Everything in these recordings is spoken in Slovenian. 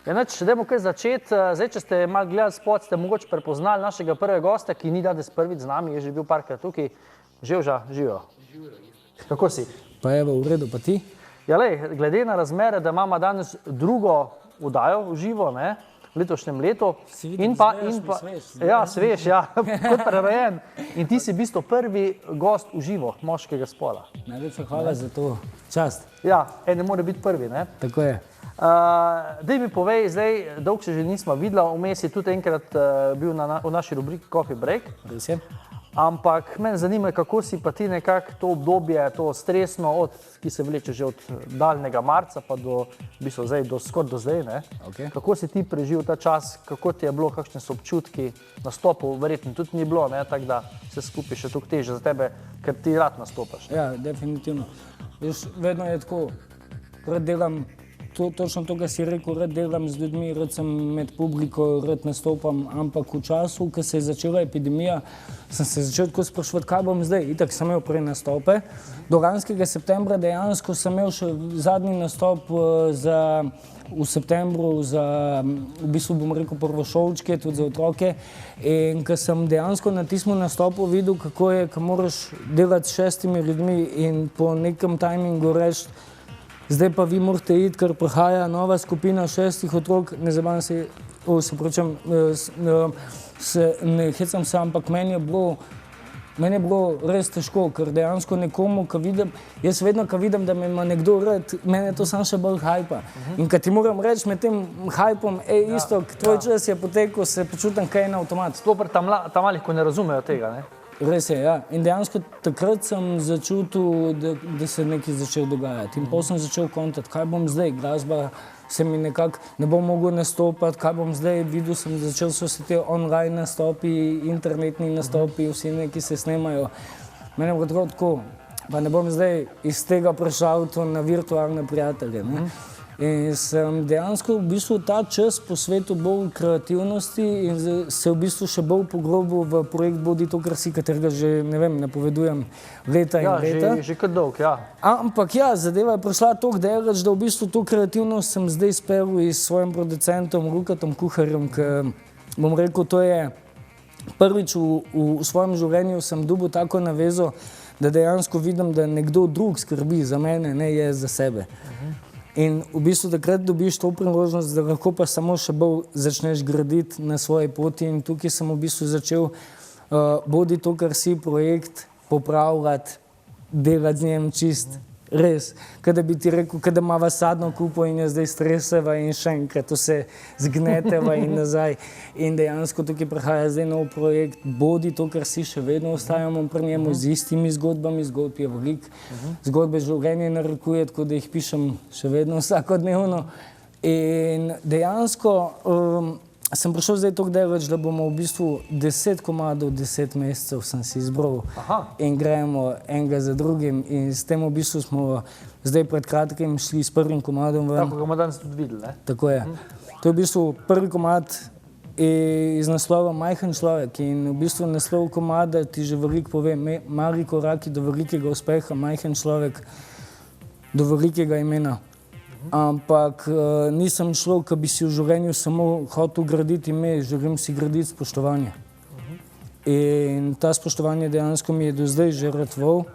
Če dajmo kaj začeti, zdaj, če ste malo gledali spot, ste mogoče prepoznali našega prvega gosta, ki ni danes prvič z nami, je že bil parkrat tukaj. Ževža, živijo. Kako si? Pa evo, v redu, pa ti? Ja, lej, glede na razmere, da imamo danes drugo vdajo v živo, ne, v letošnjem letu. Si vidim, svež. Ja, svež, ja, kot prerojen. In ti si v bistvu prvi gost v živo, moškega spola. Najlepša hvala za to čast. Ja, ne more biti prvi, ne? Tako je. Daj mi povej, zdaj, dolgo se že nismo videla, vmes je tudi enkrat bil v naši rubriki Coffee Break. Res je. Ampak mene zanima, kako si pa ti nekako to obdobje, to stresno, ki se vleče že od daljnega marca pa do, v bistvu zdaj, skoraj do zdaj, ne? Okay. Kako si ti preživel ta čas, kako ti je bilo, kakšne so občutki, nastopov verjetno tudi ni bilo, ne? Tako da se skupaj še toliko teže za tebe, ker ti rad nastopaš. Ja, definitivno. Veš, vedno je tako, rad delam, točno to, kar si rekel, rad delam z ljudmi, rad sem med publiko, rad nastopam, ampak v času, ko se je začela epidemija, sem se začel tako spraševati, kaj bom zdaj. Itak sem imel prej nastope. Do lanskega septembra dejansko sem imel še zadnji nastop v septembru za, v bistvu bom rekel, prvošolčke, tudi za otroke. In ko sem dejansko na tistem nastopu videl, kako je, ko moraš delati s 6 ljudmi in po nekem tajmingu reči, zdaj pa vi morate iti, ker prihaja nova skupina 6 otrok, ne zabavam se, ne hecam se, ampak meni je bilo res težko, ker dejansko nekomu, ko vidim, jaz vedno, ko vidim, da me ima nekdo rad, mene to sam še bolj hajpa. In ko ti moram reči med tem hajpom, isto, tvoj čas je potekel, se počutim kaj na avtomat. Sploh pri ta malih, ko ne razumejo tega, ne? Res je, ja. In dejansko takrat sem začutil, da se nekaj začel dogajati. In potem sem začel kontati, kaj bom zdaj, glasba se mi nekako ne bom mogel nastopati, kaj bom zdaj, videl sem, začel so se te online nastopi, internetni nastopi, vsi neki se snemajo. Mene je bilo tako, pa ne bom zdaj iz tega prešal to na virtualne prijatelje, ne. In sem dejansko v bistvu ta čas posvetil bolj kreativnosti in se v bistvu še bolj poglobil v projekt Bodi to, kar si, katerega že, ne vem, napovedujem leta in leta. Ja, že kar dolg, ja. Ampak ja, zadeva je prišla toliko daleč, da v bistvu to kreativnost sem zdaj speljal s svojim producentom Lukatom Kuharjem, ker bom rekel, to je prvič v svojem življenju sem dobil tako navezo, da dejansko vidim, da nekdo drug skrbi za mene, ne je za sebe. In v bistvu takrat dobiš to priložnost, da lahko pa samo še bolj začneš graditi na svoji poti in tukaj sem v bistvu začel Bodi to, kar si projekt popravljati, delati z njem čist res. Kada bi ti rekel, kada imava sadno kupo in jo zdaj streseva in še enkrat vse zgneteva in nazaj. In dejansko tukaj prihaja zdaj nov projekt Bodi to, kar si, še vedno ostajamo pri njemu z istimi zgodbami, zgodb je veliko. Zgodbe življenje narekuje, tako da jih pišem še vedno vsakodnevno. In dejansko sem prišel zdaj toliko daleč, da bomo v bistvu 10 komadov, 10 mesecev sem si izbral in gremo enega za drugim in s tem v bistvu smo zdaj pred kratkim šli s prvim komadom ven. Tako ga bomo danes tudi videli, ne? Tako je. To je v bistvu prvi komad iz naslova Majhen človek in v bistvu naslov komada ti že veliko pove, mali koraki do velikega uspeha, majhen človek do velikega imena. Ampak nisem človek, ki bi si v življenju samo hotel graditi ime, želim si graditi spoštovanje. In ta spoštovanje dejansko mi je do zdaj že ratval.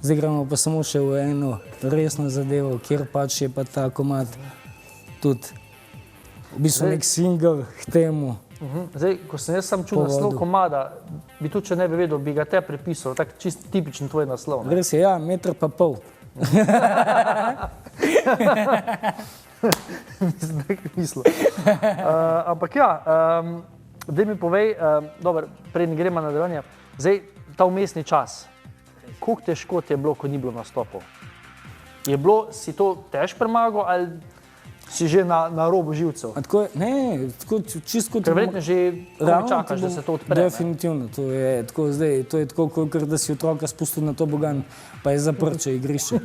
Zdaj gremo pa samo še v eno resno zadevo, kjer pač je pa ta komad tudi v bistvu nek single k temu. Zdaj, ko sem jaz sam čul naslov komada, bi tudi, če ne bi vedel, bi ga te prepisal, tak čist tipičen tvoj naslov, ne? Res je, ja, 1,5 metra. Mislim, da je mislil. Ampak ja, daj mi povej, dobro, preden gremo na nadaljevanje, zdaj ta vmesni čas, koliko težko ti je bilo, ko ni bilo nastopov? Je bilo, si to težko premagal ali si že na robu živcev? Ne, čisto kot... Ker verjetno že čakaš, da se to odpre. Definitivno, to je tako zdaj, to je tako, kot da si otroka spustil na tobogan, pa je zaprče igrišče.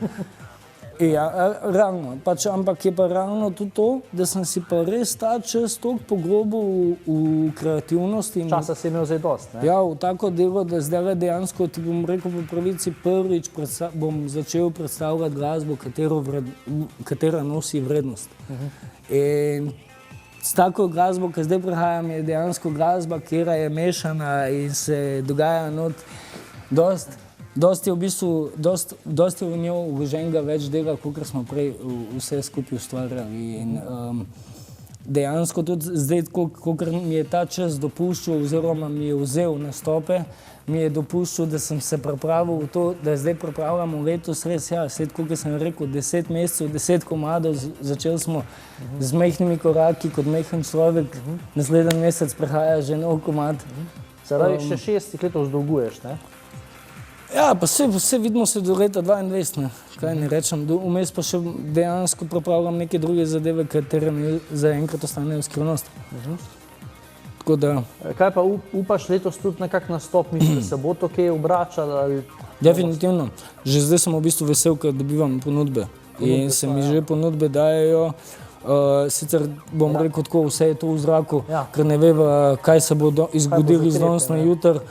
Ja, ravno, ampak je pa ravno tudi to, da sem si pa res ta čas toliko poglobil v kreativnosti. Časa si imel zdaj dost, ne? Ja, v tako delo, da zdaj dejansko ti bom rekel po pravici prvič bom začel predstavljati glasbo, katera nosi vrednost. In s tako glasbo, ki zdaj prihajam, je dejansko glasba, kjera je mešana in se dogaja not dosti je v bistvu, dosti je v njo vloženega več dela, kot smo prej vse skupaj ustvarjali. In dejansko tudi zdaj, kot mi je ta čas dopuščal, oziroma mi je vzel nastope, mi je dopuščal, da sem se pripravil v to, da zdaj pripravljamo letos res, ja, kot sem rekel, 10 mesecev, 10 komadov, začeli smo z majhnimi koraki, kot majhen človek, naslednji mesec prihaja že nov komad. Zaradi še 6 letov zdolguješ, ne? Ja, pa vse vidimo se do leta 22, ne, kaj ne rečem, vmes pa še dejansko pripravljam neke druge zadeve, katere mi zaenkrat ostanejo skrivnost. Tako da... Kaj pa upaš letos tudi nekak nastop, misliš, da se bo to kaj obračalo ali... Definitivno. Že zdaj sem v bistvu vesel, ker dobivam ponudbe. In se mi že ponudbe dajejo. Sicer bom rekel tako, vse je to v zraku, ker ne veva, kaj se bo izgodilo iz danes na jutr.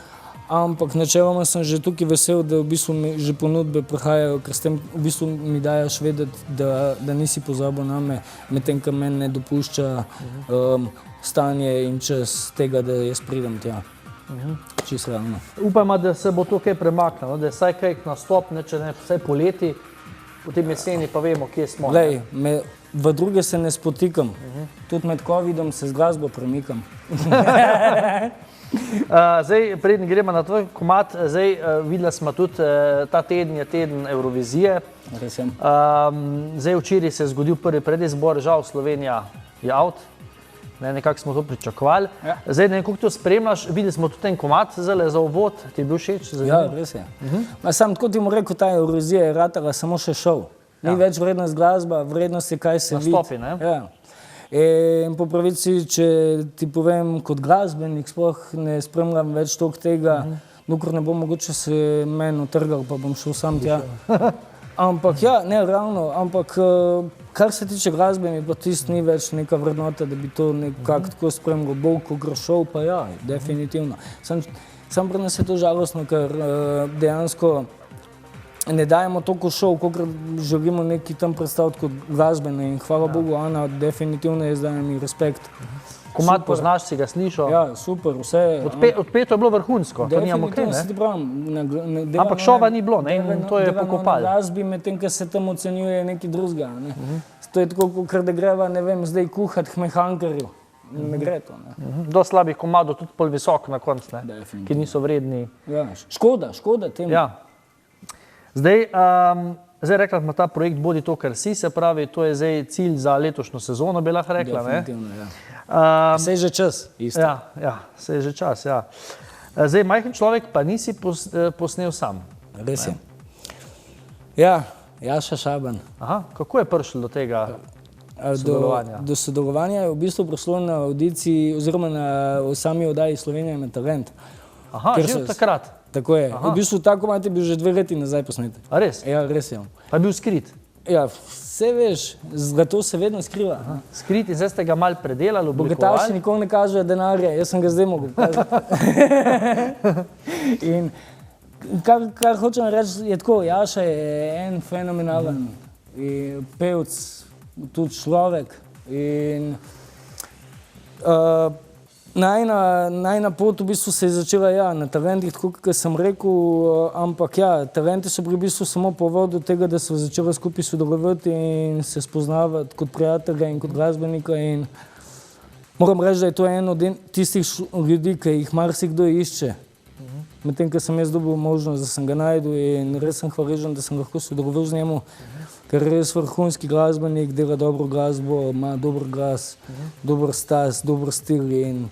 Ampak načeloma sem že tukaj vesel, da v bistvu mi že ponudbe prihajajo, ker s tem v bistvu mi dajaš vedeti, da nisi pozabil name, medtem ko meni ne dopušča stanje in čas tega, da jaz pridem tja. Čisto realno. Upajmo, da se bo to kaj premaknilo, da je vsaj kaj nastopne, če ne vsaj poleti, potem jeseni pa vemo, kje smo. Glej, v druge se ne spotikam, tudi med covidom se z glasbo premikam. Zdaj, preden gremo na tvoj komad, zdaj videla smo tudi, ta teden je teden Evrovizije. Res je. Zdaj, včeraj se je zgodil prvi predizbor, žal Slovenija je out. Nekako smo to pričakovali. Zdaj, ne vem, kako to spremljaš, videli smo tudi ten komad zdaj za uvod, ti je bil všeč? Ja, res je. Sam tako ti mu rekel, ta Evrovizija je ratala samo še šov. Ni več vrednost glasba, vrednost je, kaj se vidi. Nastopi, ne? Ja. In po pravici, če ti povem kot glasbenik, sploh ne spremljam več toliko tega, dokler ne bo mogoče se meni otrgal, pa bom šel sam tja. Ampak ja, ne ravno, ampak kar se tiče glasbe, mi pa tisto ni več neka vrednota, da bi to nekako tako spremljal, bolj kot šov, pa ja, definitivno. Sam pri nas je to žalostno, ker dejansko ne dajemo toliko šov, kolikor želimo neki tam predstaviti kot glasbene in hvala Bogu, Ana, definitivno je zdaj mi respekt. Komad poznaš, si ga slišal? Ja, super, vse. Odpeto je bilo vrhunsko, to nijamo kaj, ne? Ampak šova ni bilo, ne? In to je pokopal. Delano na glasbi, medtem, ker se tam ocenjuje nekaj drugega, ne? To je tako, ker da greva, ne vem, zdaj kuhat k mehankarju. Ne gre to, ne? Do slabih komadov, tudi pol visok na konc, ne? Ki niso vredni. Ja, škoda temu. Ja. Zdaj, rekla smo, ta projekt Bodi to, kar si, se pravi, to je zdaj cilj za letošnjo sezono, bi lahko rekla, ne? Definitivno, ja. Saj je že čas, isto. Ja, saj je že čas, ja. Zdaj, majhen človek pa nisi posnel sam. Res je. Ja, Jaša Šaban. Aha, kako je prišlo do tega sodelovanja? Do sodelovanja je v bistvu prišlo na audiciji, oziroma na sami oddaji Slovenija ima talent. Aha, že od takrat? Tako je. V bistvu ta komad je bil že 2 leti nazaj posnet. A res? Ja, res je. Pa je bil skrit? Ja, vse veš, zato se vedno skriva. Skrit in zdaj ste ga malo predelali, oblikovali? Bogataši nikoli ne kažejo denarja, jaz sem ga zdaj mogel pokazati. In kar hočem reči, je tako, Jaša je en fenomenalen pevc, tudi človek. In najna pot v bistvu se je začela na talentih, tako kot sem rekel, ampak ja, talenti so bili v bistvu samo povod do tega, da so začeli skupaj sodelovati in se spoznavati kot prijatelja in kot glasbenika. In moram reči, da je to eno od tistih ljudi, ki jih marsikdo išče. Medtem, ko sem jaz dobil možnost, da sem ga najdel in res sem hvaležen, da sem lahko sodeloval z njemu, ker je res vrhunski glasbenik, dela dobro glasbo, ima dober glas, dober stas, dober stil in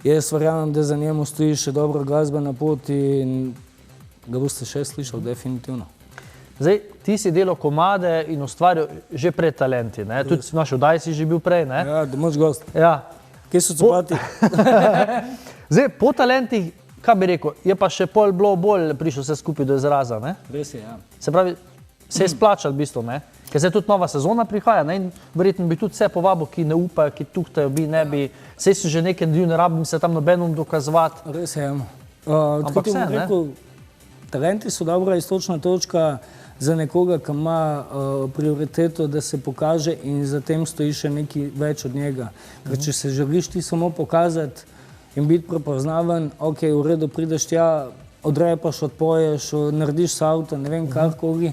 jaz verjamem, da za njemu stoji še dobra glasbena pot in ga boste še slišali, definitivno. Zdaj, ti si delal komade in ustvarjal že pred talenti, ne? Tudi naš oddaj si že bil prej, ne? Ja, domač gost. Ja. Kje so copati? Zdaj, po talentih, kaj bi rekel, je pa še pol bilo bolj prišlo vse skupaj do izraza, ne? Res je, ja. Se pravi, se je splačalo v bistvu, ne? Ker zdaj tudi nova sezona prihaja, ne? In verjetno bi tudi vse povabil, ki ne upajo, ki tuhtajo, bi, ne bi, saj si že nekaj naredil, ne rabim se tam nobenom dokazovati. Res je. Ampak Tako ti bom vse, ne? rekel, talenti so dobra iztočna točka za nekoga, ki ima prioriteto, da se pokaže in za tem stoji še nekaj več od njega. Ker če se želiš ti samo pokazati in biti prepoznaven, ok, v redu, prideš tja, odrepaš, odpoješ, narediš salto, ne vem, karkoli,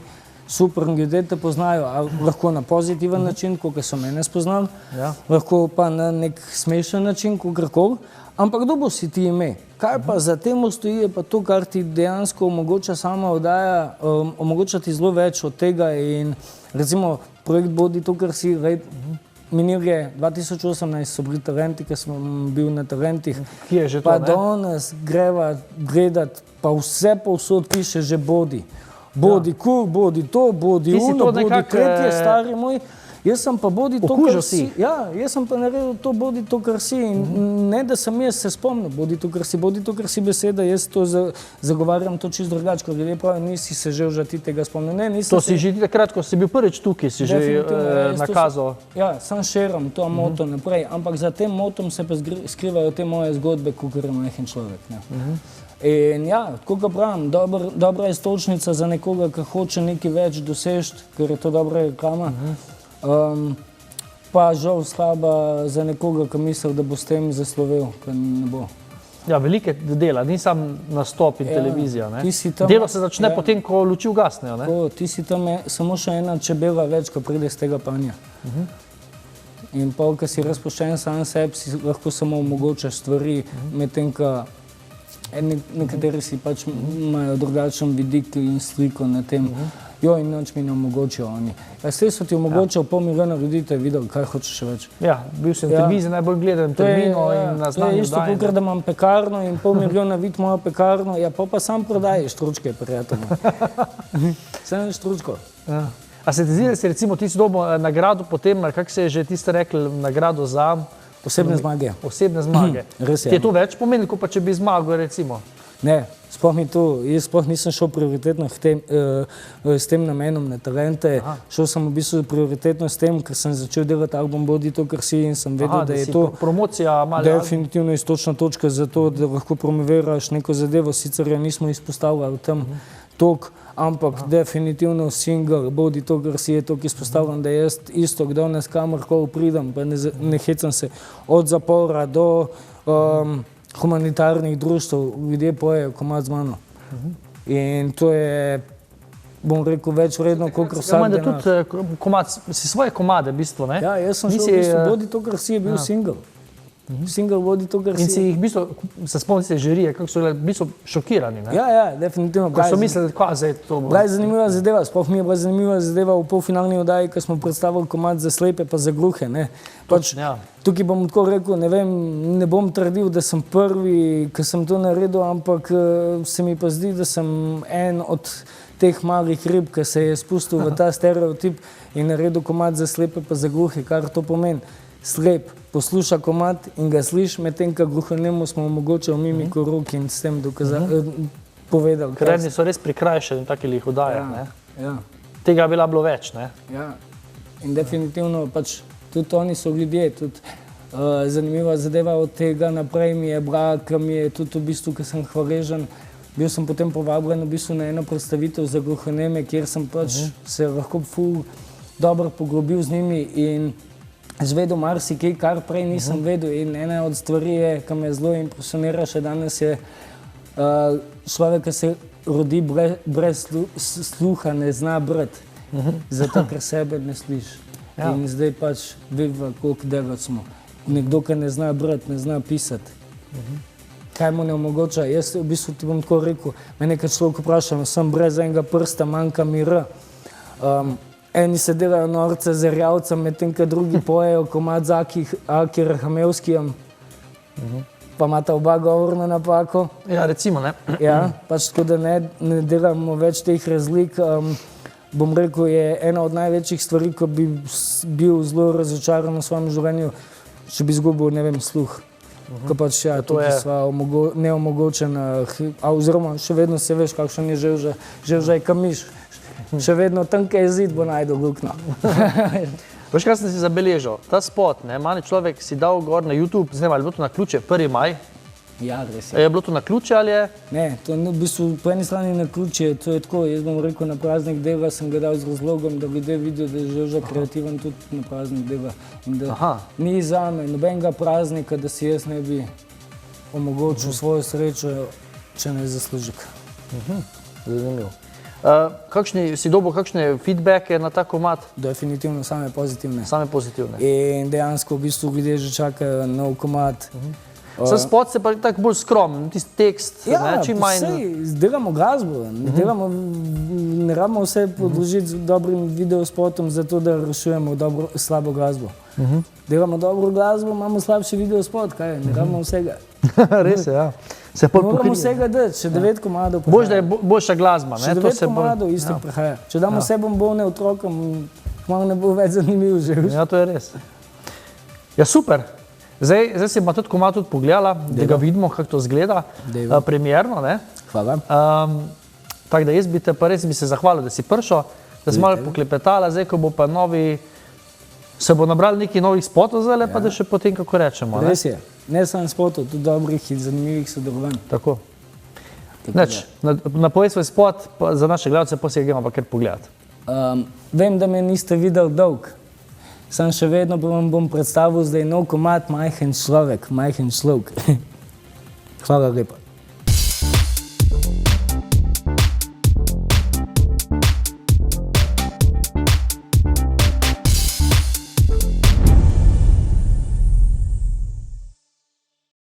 super, ljudje te poznajo, a lahko na pozitiven način, kot so mene spoznali, Ja. lahko pa na nek smešen način, kakorkoli, ampak kdo bo si ti ime? Kaj pa za tem stoji, je pa to, kar ti dejansko omogoča sama oddaja, omogoča ti zelo več od tega in recimo projekt Bodi to, kar si, Minirje 2018 so bili talenti, ker sem bil na talentih, Ki je že to, pa ne? danes greva gledat, pa vse povsod piše že Bodi. Bodi kur, bodi to, bodi Ti si uno, to bodi nekako, tretje, stari moj. Jaz sem pa bodi to, okužil kar si. Ja, jaz sem pa naredil to, bodi to, kar si. In ne, da sem jaz se spomnil, bodi to, kar si beseda, jaz to zagovarjam to čisto drugače, kot ljudje pravijo, nisi se že ti tega spomnil. Ne, nisem To si že takrat, ko si bil prvič tukaj, si že Definitivno, ja, jaz to nakazal. Ja, sam širim to moto naprej, ampak za tem motom se pa skrivajo te moje zgodbe, kot je majhen človek. Ne. In ja, tako kot pravim, dobra iztočnica za nekoga, ki hoče nekaj več doseči, ker je to dobra reklama. Pa žal slaba za nekoga, ki misli, da bo s tem zaslovel, ker ne bo. Ja, velike dela, ni sam nastop in Ja, televizija. Ne? ti si tam- Delo se začne ja. potem, ko luči ugasnejo. Ne? Tako, ti si tam samo še ena čebela več, ko pride z tega panja. In pol, ko si razpuščen sam sebi, si lahko samo omogočaš stvari, medtem ko nekateri si pač imajo drugačen vidik in sliko na tem. Jo, in nič mi ne omogočijo oni. Ja, s tem so ti omogočili 500 milijona ljudi, to je videl, kaj hočeš še več. Ja, bil sem v Ja. televiziji najbolj gledanem terminu in na To je znanju isto, kot da imam pekarno in 500 milijona vid mojo pekarno, ja pa sam prodaji štručke, prijatelj. Sem štručko. Ja. A se ti zdi, da si recimo ti si dobil nagrado potem, kako se je že tiste rekli, nagrado za Osebne zmage. osebne zmage? Res je. Ti je to več pomeni, kot pa če bi zmagal recimo? Ne, sploh mi to, jaz sploh nisem šel prioritetno s tem namenom na talente, šel sem v bistvu prioritetno s tem, ker sem začel delati album Bodi to, kar si in sem vedel, da je si to promocija malo. definitivno iztočna točka za to, da lahko promoviraš neko zadevo, sicer jo nismo izpostavljali tam tok, ampak definitivno single Bodi to, kar si je to, ki izpostavljam, da jaz isto, danes kamorkoli pridem, pa ne hecam se od zapora do humanitarnih društv, ljudje pojejo komad z mano. In to je, bom rekel, več vredno, kot vsak da denar. tudi si svoje komade v bistvu, ne? Ja, jaz sem šel v bistvu Bodi to, kar si je bil single. Single Bodi to, kar si In je. si jih v bistvu, se spomnite žirije, kako so bili v bistvu šokirani, ne? Ja, definitivno. Ko so mislili, kaj zdaj to bo. Bila je zanimiva zadeva, sploh mi je bila zanimiva zadeva v polfinalni oddaji, ko smo predstavili komad za slepe pa za gluhe. Ne. Pač, Ja. tukaj bom tako rekel, ne vem, ne bom trdil, da sem prvi, ki sem to naredil, ampak se mi pa zdi, da sem en od teh malih rib, ki se je spustil v ta stereotip in naredil komad za slepe pa za gluhe, kar to pomeni. Slep posluša komad in ga sliši, medtem ko gluhonemu smo omogočili mimiko rok in s tem povedali. Ker eni so res prikrajšani v takih oddajah, ne? Ja. Tega bi bilo več, ne? Ja, in definitivno pač tudi oni so ljudje, tudi zanimiva zadeva od tega naprej mi je bila, ker mi je tudi v bistvu, ker sem hvaležen, bil sem potem povabljen v bistvu na eno predstavitev za gluhoneme, kjer sem pač se lahko ful dobro poglobil z njimi in izvedel marsikaj, kar prej nisem vedel in ena od stvari je, ki me zelo impresionira še danes je človek, ki se rodi brez sluha, ne zna brati, zato ker sebe ne sliši. Ja. In zdaj pač vidiva, koliko delat smo. Nekdo, ki ne zna brati, ne zna pisati. Kaj mu ne omogoča? Jaz v bistvu ti bom tako rekel, me nekaj človek vprašam, sem brez enega prsta, manjka mi R. Eni se delajo norce z rjavcem, medtem ko drugi pojejo komad z Aki Rahamevskijem, pa imata oba govorno napako. Ja, recimo, ne? Ja, pač tako da ne delamo več teh razlik. Bom rekel, je ena od največjih stvari, ko bi bil zelo razočaran v svojem življenju, če bi izgubil, ne vem, sluh. Ko pač ja, tukaj sva neomogočena, oziroma še vedno se veš, kakšen je ževžaj kamiš. še vedno tanke je zid, bo najdel luknjo. Veš, kaj sem si zabeležil? Ta spot, ne, mali človek si dal gor na YouTube, zdaj ali je bilo to na ključe, 1. maj. Ja, res je. Je bilo to na ključe ali je? Ne, to je v bistvu po eni strani na ključe, to je tako, jaz bom rekel, na praznik deva sem ga dal z razlogom, da ljudje vidijo, da je že kreativen tudi na praznik deva. In da ni zame nobenega praznika, da si jaz ne bi omogočil svojo srečo, če ne zaslužek. Zanimivo. Si dobil kakšne feedbacke na ta komad? Definitivno same pozitivne. Same pozitivne. In dejansko v bistvu ljudje že čakajo nov komad. Sam spot se pa tako bolj skromen, tisti tekst, čim manj. Ja, delamo glasbo, ne rabimo vse podložiti z dobrim videospotom zato, da rešujemo slabo glasbo. Delamo dobro glasbo, imamo slabši videospot, kaj je, ne rabimo vsega. Res je, ja. Moramo vsega dati, še 9 komadov prihaja. Boš, da je boljša glasba, ne? Še 9 komadov isto prihaja. Če damo vse bombone otrokom, malo ne bo več zanimiv že. Ja, to je res. Ja, super. Zdaj si ima tudi komad tudi pogledala, da ga vidimo, kako to zgleda, premierno, ne? Hvala. Tako da jaz bi te pa res bi se zahvalil, da si prišel, da si malo poklepetala, zdaj, ko bo pa se bo nabrali neki novih spotov zdaj, pa da še potem, kako rečemo, ne? Res je. Ne samo spotov, tudi dobrih in zanimivih sodelovanj. Tako. Neč, napovej svoj spot za naše gledalce, pa si ga gremo pa kar pogledati. Vem, da me niste videli dolg. Sam še vedno pa vam bom predstavil zdaj nov komad Majhen človek, Majhen človek. Hvala lepa.